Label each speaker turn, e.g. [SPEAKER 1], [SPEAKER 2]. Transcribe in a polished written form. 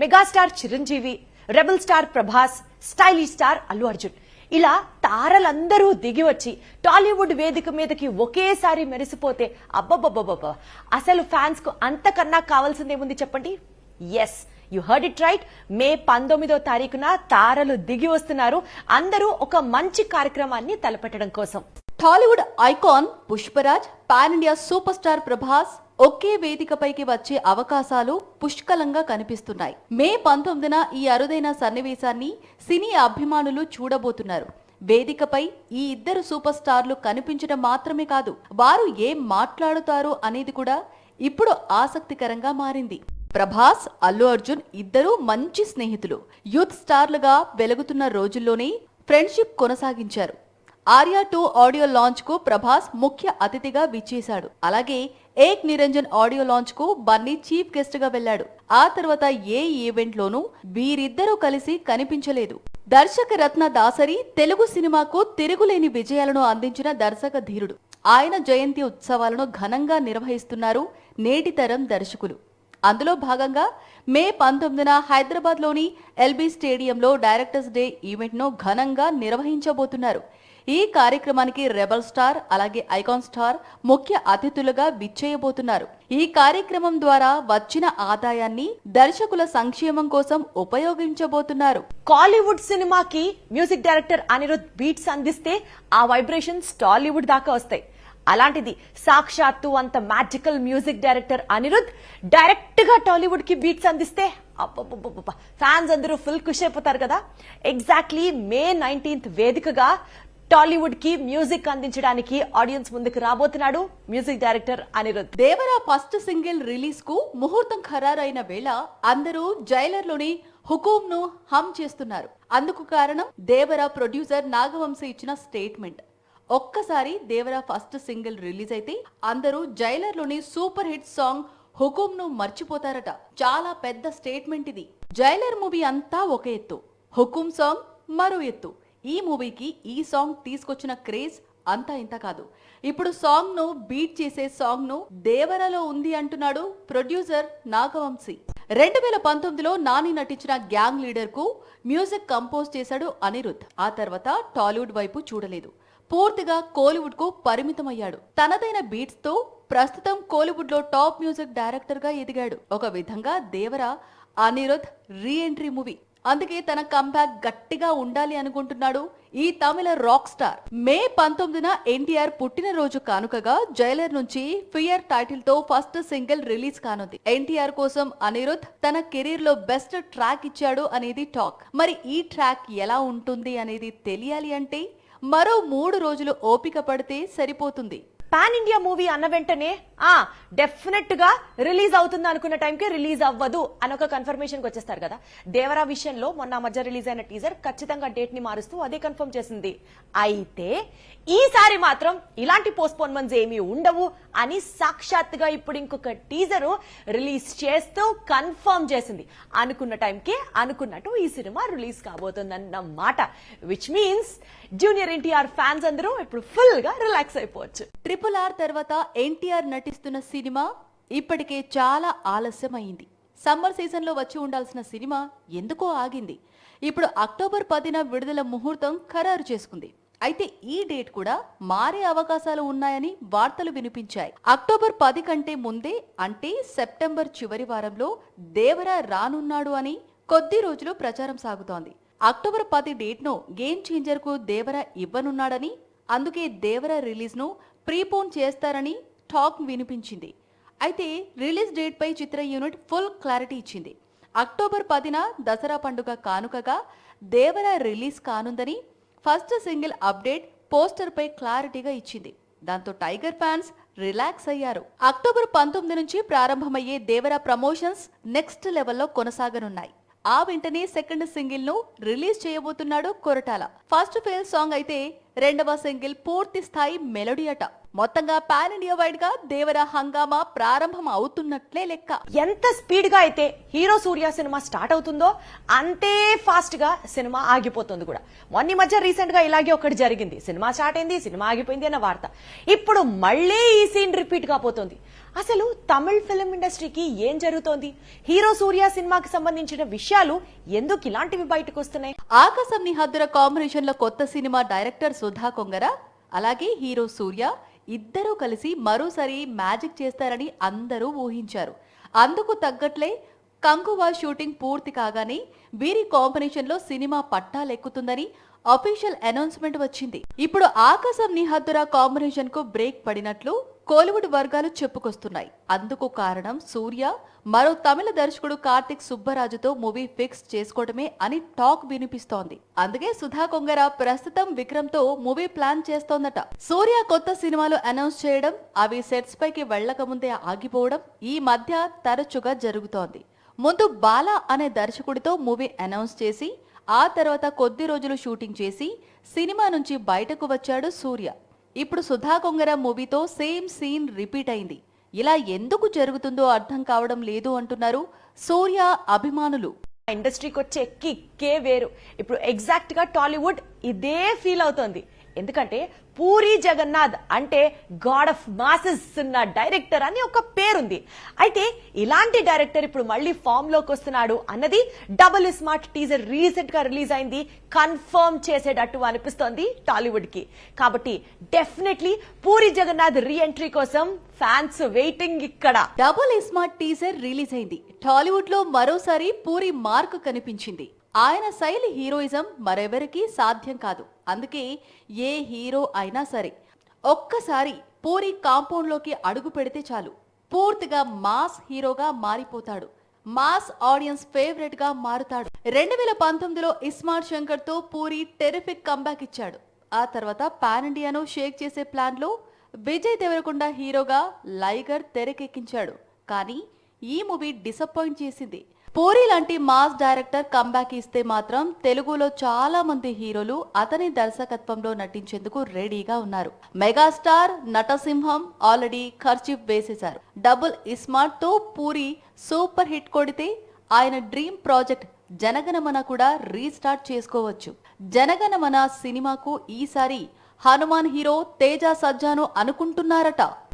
[SPEAKER 1] Megastar Chiranjeevi, rebel star Prabhas, stylish star Allu Arjun ఇలా తారలందరూ దిగి వచ్చి టాలీవుడ్ వేదిక మీదకి ఒకేసారి మెరిసిపోతే అబ్బబ్బబ్బబ్బ అసలు ఫ్యాన్స్ కు అంతకన్నా కావాల్సిందేముంది చెప్పండి. Yes, you heard it right. May 19వ తారీఖున తారలు దిగి వస్తున్నారు, అందరూ ఒక మంచి కార్యక్రమాన్ని తలపెట్టడం కోసం.
[SPEAKER 2] Tollywood icon Pushparaj, pan India super star Prabhas ఒకే వేదికపైకి వచ్చే అవకాశాలు పుష్కలంగా కనిపిస్తున్నాయి. మే 19న ఈ అరుదైన సన్నివేశాన్ని సినీ అభిమానులు చూడబోతున్నారు. వేదికపై ఈ ఇద్దరు సూపర్ స్టార్లు కనిపించడం మాత్రమే కాదు, వారు ఏం మాట్లాడుతారు అనేది కూడా ఇప్పుడు ఆసక్తికరంగా మారింది. ప్రభాస్, అల్లు అర్జున్ ఇద్దరూ మంచి స్నేహితులు. యూత్ స్టార్లుగా వెలుగుతున్న రోజుల్లోనే ఫ్రెండ్షిప్ కొనసాగించారు. ఆర్యా 2 ఆడియో లాంచ్ కు ప్రభాస్ ముఖ్య అతిథిగా విచ్చేశాడు. అలాగే ఏక్ నిరంజన్ ఆడియో లాంచ్ కు బన్నీ చీఫ్ గెస్ట్ గా వెళ్లాడు. ఆ తర్వాత ఏ ఈవెంట్ లోనూ వీరిద్దరూ కలిసి కనిపించలేదు. దర్శక రత్న దాసరి తెలుగు సినిమాకు తిరుగులేని విజయాలను అందించిన దర్శక ధీరుడు. ఆయన జయంతి ఉత్సవాలను ఘనంగా నిర్వహిస్తున్నారు నేటి తరం దర్శకులు. అందులో భాగంగా మే 19న హైదరాబాద్ లోని ఎల్బీ స్టేడియంలో డైరెక్టర్స్ డే ఈవెంట్ ను ఘనంగా నిర్వహించబోతున్నారు. ఈ కార్యక్రమానికి రెబల్ స్టార్ అలాగే ఐకాన్ స్టార్ ముఖ్య అతిథులుగా విచ్చేయబోతున్నారు. ఈ కార్యక్రమం ద్వారా వచ్చిన ఆదాయాన్ని దర్శకుల సంక్షేమం కోసం ఉపయోగించబోతున్నారు.
[SPEAKER 1] కాలీవుడ్ సినిమాకి మ్యూజిక్ డైరెక్టర్ అనిరుద్ బీట్స్ అందిస్తే ఆ వైబ్రేషన్స్ టాలీవుడ్ దాకా వస్తాయి. అలాంటిది సాక్షాత్తు అంత magical music director Anirudh direct గా టాలీవుడ్ కి బీట్స్ అందిస్తే ఫ్యాన్స్ అందరూ ఫుల్ ఖుషి అయిపోతారు కదా. ఎగ్జాక్ట్లీ మే 19th వేదికగా టాలీవుడ్ కి మ్యూజిక్ అందించడానికి ఆడియన్స్ ముందుకు రాబోతున్నాడు music director Anirudh.
[SPEAKER 2] Devara first single release కు ముహూర్తం ఖరారైన వేళ అందరూ జైలర్ లోని హుకుం ను హమ్ చేస్తున్నారు. అందుకు కారణం దేవరా ప్రొడ్యూసర్ నాగవంశీ ఇచ్చిన స్టేట్మెంట్. ఒక్కసారి దేవరా ఫస్ట్ సింగిల్ రిలీజ్ అయితే అందరూ జైలర్ లోని సూపర్ హిట్ సాంగ్ హుకుం ను మర్చిపోతారట. చాలా పెద్ద స్టేట్మెంట్ ఇది. జైలర్ మూవీ అంతా ఒక ఎత్తు, హుకుం సాంగ్ మరో ఎత్తు. ఈ మూవీకి ఈ సాంగ్ తీసుకొచ్చిన క్రేజ్ అంతా ఇంత కాదు. ఇప్పుడు సాంగ్ ను బీట్ చేసే సాంగ్ ను దేవరలో ఉంది అంటున్నాడు ప్రొడ్యూసర్ నాగవంశీ. 2019లో నాని నటించిన గ్యాంగ్ లీడర్ కు మ్యూజిక్ కంపోజ్ చేశాడు అనిరుద్. ఆ తర్వాత టాలీవుడ్ వైపు చూడలేదు, పూర్తిగా కోలీవుడ్ కు పరిమితమయ్యాడు. తనదైన బీట్స్ తో ప్రస్తుతం కోలీవుడ్ లో టాప్ మ్యూజిక్ డైరెక్టర్ గా ఎదిగాడు. ఒక విధంగా Devara Anirudh re entry movie. అందుకే తన కంబ్యాక్ గట్టిగా ఉండాలి అనుకుంటున్నాడు ఈ తమిళ రాక్ స్టార్. మే 19న ఎన్టీఆర్ పుట్టినరోజు కానుకగా జైలర్ నుంచి ఫియర్ టైటిల్ తో ఫస్ట్ సింగిల్ రిలీజ్ కానుంది. ఎన్టీఆర్ కోసం అనిరుద్ తన కెరీర్ లో బెస్ట్ ట్రాక్ ఇచ్చాడు అనేది టాక్. మరి ఈ ట్రాక్ ఎలా ఉంటుంది అనేది తెలియాలి అంటే మరో 3 రోజులు ఓపిక పడితే సరిపోతుంది.
[SPEAKER 1] పాన్ ఇండియా మూవీ అన్న వెంటనే డెఫినెట్ గా రిలీజ్ అవుతుంది అనుకున్న టైంకి రిలీజ్ అవ్వదు అని ఒక కన్ఫర్మేషన్ వచ్చేస్తారు కదా. దేవరా విషయంలో మొన్న మధ్య రిలీజ్ అయిన టీజర్ ఖచ్చితంగా డేట్ ని మారుస్తూ అదే కన్ఫర్మ్ చేసింది. అయితే ఈసారి మాత్రం ఇలాంటి పోస్ట్పోన్మెంట్స్ ఏమీ ఉండవు అని సాక్షాత్తుగా ఇప్పుడు ఇంకొక టీజర్ రిలీజ్ చేస్తూ కన్ఫర్మ్ చేసింది. అనుకున్న టైంకి అనుకున్నట్టు ఈ సినిమా రిలీజ్ కాబోతుందన్న మాట. Which means junior NTR fans అందరూ ఇప్పుడు ఫుల్ గా రిలాక్స్ అయిపోవచ్చు.
[SPEAKER 2] RRR తర్వాత ఎన్టీఆర్ నటిస్తున్న సినిమా ఇప్పటికే చాలా ఆలస్యం అయింది. సమ్మర్ సీజన్ లో వచ్చి ఉండాల్సిన సినిమా ఎందుకో ఆగింది. ఇప్పుడు అక్టోబర్ 10న విడుదల ముహూర్తం ఖరారు చేసుకుంది. అయితే ఈ డేట్ కూడా మారే అవకాశాలు ఉన్నాయని వార్తలు వినిపించాయి. అక్టోబర్ 10 కంటే ముందే అంటే సెప్టెంబర్ చివరి వారంలో దేవరా రానున్నాడు అని కొద్ది రోజులు ప్రచారం సాగుతోంది. అక్టోబర్ 10 డేట్ ను గేమ్ చేంజర్ కు దేవరా ఇవ్వనున్నాడని, అందుకే దేవరా రిలీజ్ ను ప్రీపోన్ చేస్తారని టాక్ వినిపించింది. అయితే రిలీజ్ డేట్ పై చిత్ర యూనిట్ ఫుల్ క్లారిటీ ఇచ్చింది. అక్టోబర్ 10న దసరా పండుగ కానుకగా దేవరా రిలీజ్ కానుందని ఫస్ట్ సింగిల్ అప్డేట్ పోస్టర్ పై క్లారిటీగా ఇచ్చింది. దాంతో టైగర్ ఫ్యాన్స్ రిలాక్స్ అయ్యారు. అక్టోబర్ 19 నుంచి ప్రారంభమయ్యే దేవరా ప్రమోషన్స్ నెక్స్ట్ లెవెల్లో కొనసాగనున్నాయి. ఆ వెంటనే సెకండ్ సింగిల్ ను రిలీజ్ చేయబోతున్నాడు కొరటాల. ఫస్ట్ ఫేల్ సాంగ్ అయితే రెండవ సింగిల్ పూర్తి స్థాయి మెలోడీ అట. మొత్తంగా పాన్ ఇండియా వైడ్ గా దేవరా హంగామా ప్రారంభం అవుతున్నట్లే లెక్క.
[SPEAKER 1] ఎంత స్పీడ్ గా అయితే హీరో సూర్య సినిమా స్టార్ట్ అవుతుందో అంతే ఫాస్ట్ గా సినిమా ఆగిపోతుంది కూడా. మొన్న మధ్య రీసెంట్ గా ఇలాగే ఒకటి జరిగింది. సినిమా స్టార్ట్ అయింది, సినిమా ఆగిపోయింది అన్న వార్త. ఇప్పుడు మళ్ళీ ఈ సీన్ రిపీట్ కాబోతోంది. అసలు తమిళ్ ఫిల్మ్ ఇండస్ట్రీకి ఏం జరుగుతోంది? హీరో సూర్య సినిమాకి సంబంధించిన విషయాలు ఎందుకు ఇలాంటివి బయటకు వస్తున్నాయి?
[SPEAKER 2] ఆకాశం నీ హద్దుల కాంబినేషన్ లో కొత్త సినిమా డైరెక్టర్ సుధా కొంగర అలాగే హీరో సూర్య ఇద్దరూ కలిసి మరోసారి మ్యాజిక్ చేస్తారని అందరూ ఊహించారు. అందుకు తగ్గట్లే కంగువా షూటింగ్ పూర్తి కాగానే వీరి కాంబినేషన్ లో సినిమా పట్టాలెక్కుతుందని అఫీషియల్ అనౌన్స్మెంట్ వచ్చింది. ఇప్పుడు ఆకాశం నీ హద్దుల కాంబినేషన్ కు బ్రేక్ పడినట్లు కోలీవుడ్ వర్గాలు చెప్పుకొస్తున్నాయి. అందుకు కారణం సూర్య మరో తమిళ దర్శకుడు కార్తిక్ సుబ్బరాజుతో మూవీ ఫిక్స్ చేసుకోవడమే అని టాక్ వినిపిస్తోంది. అందుకే సుధా కొంగర ప్రస్తుతం విక్రమ్ తో మూవీ ప్లాన్ చేస్తోందట. సూర్య కొత్త సినిమాలు అనౌన్స్ చేయడం, అవి సెట్స్ పైకి వెళ్లక ముందే ఆగిపోవడం ఈ మధ్య తరచుగా జరుగుతోంది. ముందు బాలా అనే దర్శకుడితో మూవీ అనౌన్స్ చేసి ఆ తర్వాత కొద్ది రోజులు షూటింగ్ చేసి సినిమా నుంచి బయటకు వచ్చాడు సూర్య. ఇప్పుడు సుధా కొంగర మూవీతో సేమ్ సీన్ రిపీట్ అయింది. ఇలా ఎందుకు జరుగుతుందో అర్థం కావడం లేదు అంటున్నారు సూర్య అభిమానులు.
[SPEAKER 1] ఇండస్ట్రీకి వచ్చే కిక్కే వేరు. ఇప్పుడు ఎగ్జాక్ట్ గా టాలీవుడ్ ఇదే ఫీల్ అవుతోంది. ఎందుకంటే పూరి జగన్నాథ్ అంటే గాడ్ ఆఫ్ మాసెస్ ఉన్న డైరెక్టర్ అని ఒక పేరుంది. అయితే ఇలాంటి డైరెక్టర్ ఇప్పుడు మళ్ళీ ఫామ్ లోకి వస్తున్నాడు అన్నది డబుల్ స్మార్ట్ టీజర్ రీసెంట్ గా రిలీజ్ అయింది కన్ఫర్మ్ చేసేటట్టు అనిపిస్తోంది టాలీవుడ్ కి. కాబట్టి definitely Puri Jagannath re entry కోసం ఫ్యాన్స్ వెయిటింగ్. ఇక్కడ
[SPEAKER 2] డబుల్ స్మార్ట్ టీజర్ రిలీజ్ అయింది. టాలీవుడ్ లో మరోసారి పూరి మార్క్ కనిపించింది. ఆయన శైలి హీరోయిజం మరెవరికి సాధ్యం కాదు. అందుకే ఏ హీరో అయినా సరే ఒక్కసారి పూరి కాంపౌండ్ లోకి అడుగు పెడితే చాలు పూర్తిగా మాస్ హీరోగా మారిపోతాడు. మాస్ ఆడియన్స్ ఫేవరెట్ గా మారుతాడు. 2019లో ఇస్మార్ట్ శంకర్ తో పూరి టెరిఫిక్ కంబ్యాక్ ఇచ్చాడు. ఆ తర్వాత పాన్ ఇండియాను షేక్ చేసే ప్లాన్ లో విజయ్ దేవరకొండ హీరోగా లైగర్ తెరకెక్కించాడు. కానీ ఈ మూవీ డిసప్పాయింట్ చేసింది. పూరి లాంటి మాస్ డైరెక్టర్ కంబ్యాక్ ఇస్తే మాత్రం తెలుగులో చాలా మంది హీరోలు అతని దర్శకత్వంలో నటించేందుకు రెడీగా ఉన్నారు. మెగాస్టార్ నటసింహం ఆల్రెడీ ఖర్చీఫ్ వేసేశారు. డబుల్ స్మార్ట్ తో పూరి సూపర్ హిట్ కొడితే ఆయన డ్రీమ్ ప్రాజెక్ట్ జనగణమన కూడా రీస్టార్ట్ చేసుకోవచ్చు. జనగణమన సినిమాకు ఈసారి హనుమాన్ హీరో తేజ సజ్జాను అనుకుంటున్నారట.